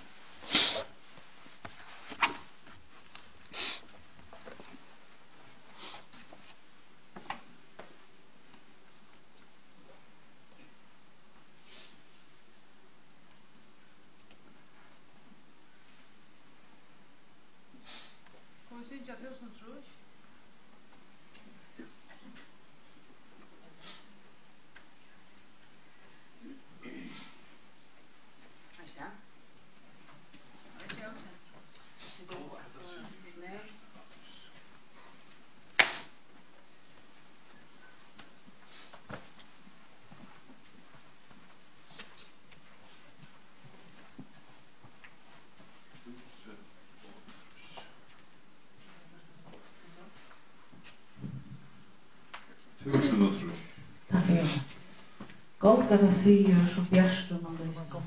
[SPEAKER 1] Golgata sier som bjerstun og lysa.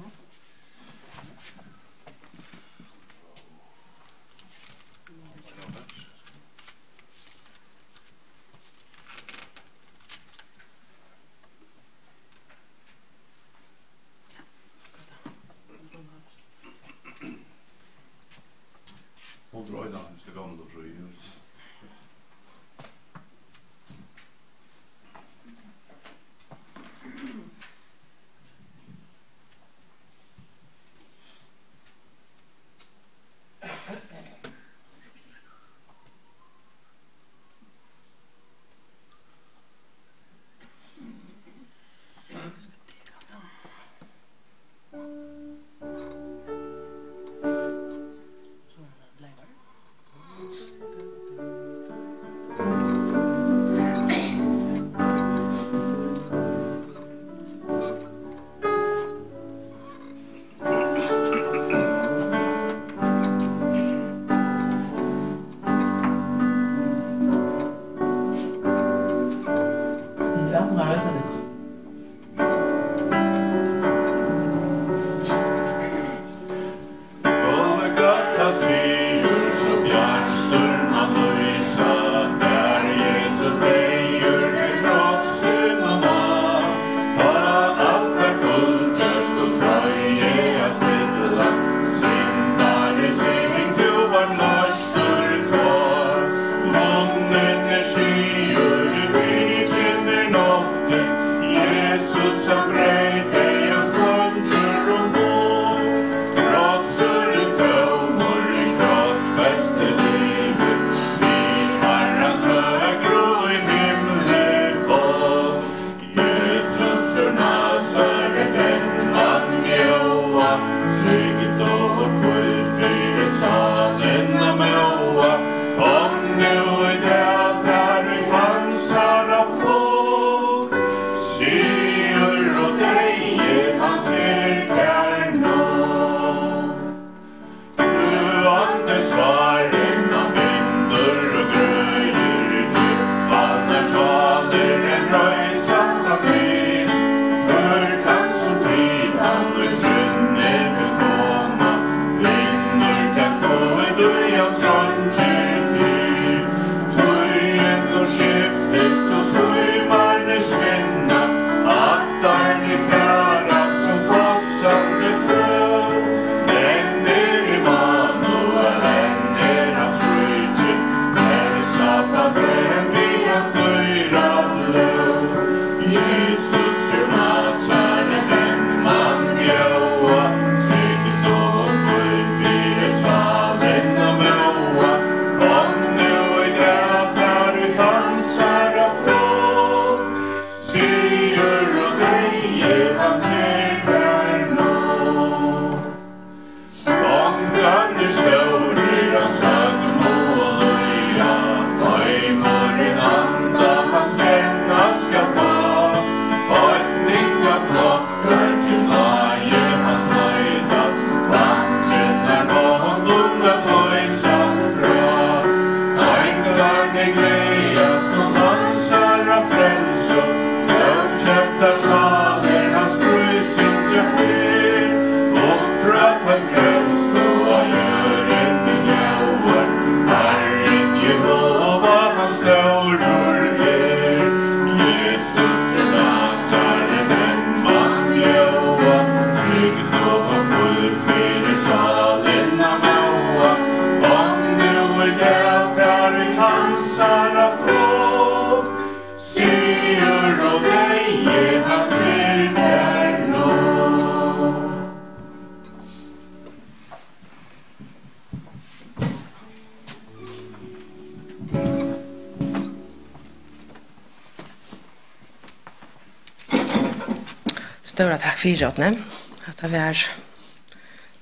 [SPEAKER 4] Stora tack för det. Att det var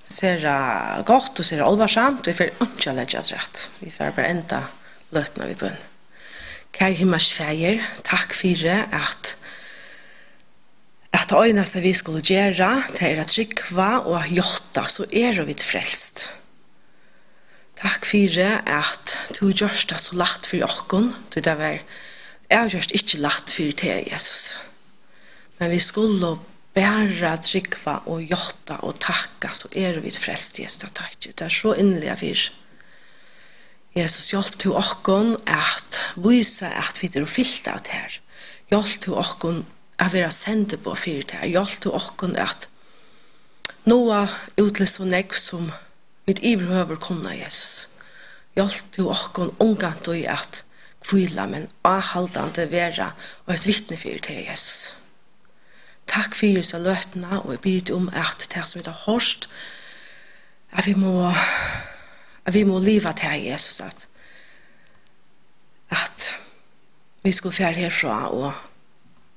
[SPEAKER 4] ser gott och ser allvarsamt. Vi får inte lägga oss rätt. Vi får bara ända lötna vi bön. Kär himmelsfäger, tack för det att ögnaste vi skulle göra till att tryckva och jotta så vi frälst. Tack för det att du gjørst det så lätt för oss. Det var gjørst inte lätt för dig, Jesus. Men vi skulle bara tryckva och jotta och tacka så vi frälst, Jesus. Det är så innerliga för. Jesus, hjälp till oss att visa att vi är fyllt av det här. Hjälp till oss att vara sända på för det här. Hjälp till oss att nå ut så nek som vi överhöver kunna, Jesus. Hjälp till oss omgant och att kvila, men avhållande vara och ett vittne för det, Jesus. Tack för dessa lötena och jag ber om att det som vi har hört att vi må leva till Jesus att vi skulle färd härifrån och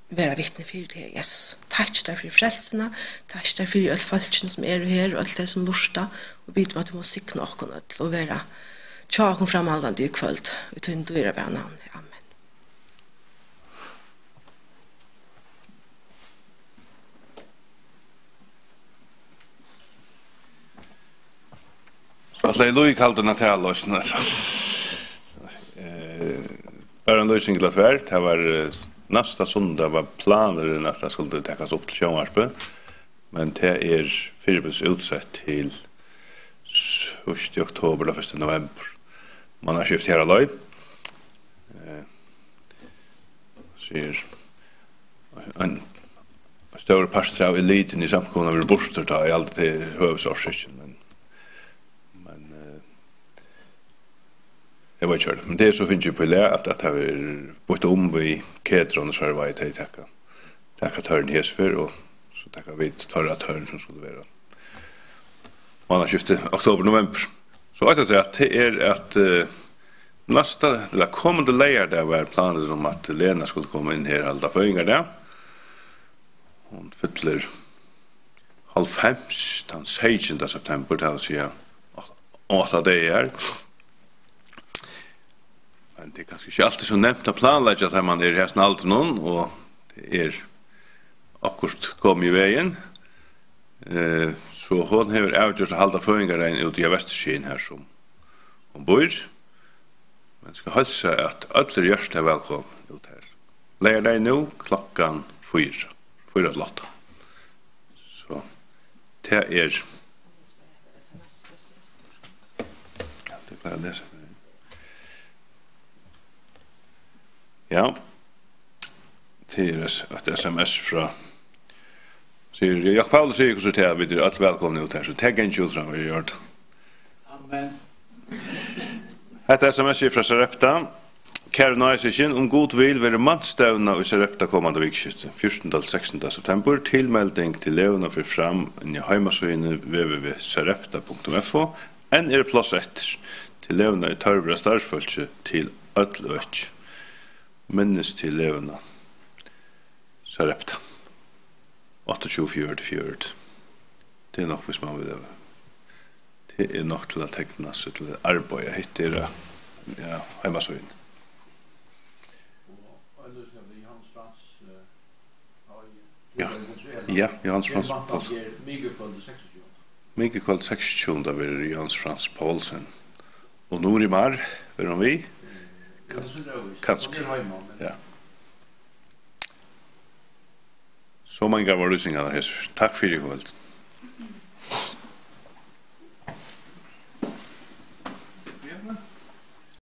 [SPEAKER 4] vara vittne för det, Jesus. Tack där för frälsarna, tack där för alla folken som är här och allt det som lusta och ber om att du må sikna oss och vara tjaken framhållande i kväll utan du är våra namn. Amen.
[SPEAKER 5] Alltså det är Louis kallt att tala oss nu. Bara en lösning till att det var nästa söndag var planen att det skulle täckas upp till Sjönvarpe. Men det är fyrbus utsett till 1 oktober och 1 november. Man har skiftat hela löj. Ser en större pastor av eliten i samkomna vid borster i allt till hövsårsiken. Men jag var kört. Men det så finns ju på det att det har bort vi Kedron och så var det tacka törn häsför och så tackar vi torra törn som skulle vara. Månadsskiftet oktober-november. Så att det är att nästa eller kommande lejer där var planen om att Lena skulle komma in här alla föringar där. Hon fyller 5 den 16 september till sig 8 dagar. Men det är kanske inte alltid så nämnt att planlägga att man är här snallt någon och det är akkurat kom i vägen. Så hon har avgjort att hålla föringar ut i Västerskien här som hon bor. Men ska hälsa att alla görs är välkomna ut här. Lär dig nu klockan 4:08. Så det är det klarar det. Ja. Det är ett SMS från Paulus säger så till att vi är alla välkomna ut här. Så tagga inte ut fram vi gör det.
[SPEAKER 1] Amen.
[SPEAKER 5] Ett SMS från Sarepta. Kære nøyesesjen, god vil være mannstøvna i Sarepta kommande vikskifte, 14-16 september, tilmelding til levna for fram i heimasøyene www.sarepta.fo, enn plass etter til levna i tørvra startsfølse til ødløk. Minnes til levna Sarepta. 28-4. Det er nok hvis man vil det. Det er nok til å tekne seg til arbeid. Hittir heimasøyene. Ja, Johans Frans Paulsen. Mykje kveld 26. Da var Johans Frans Paulsen. Og nå i mar, var vi? Kanskje. Ja. Så mange gav var løsninger. Takk for i kveld.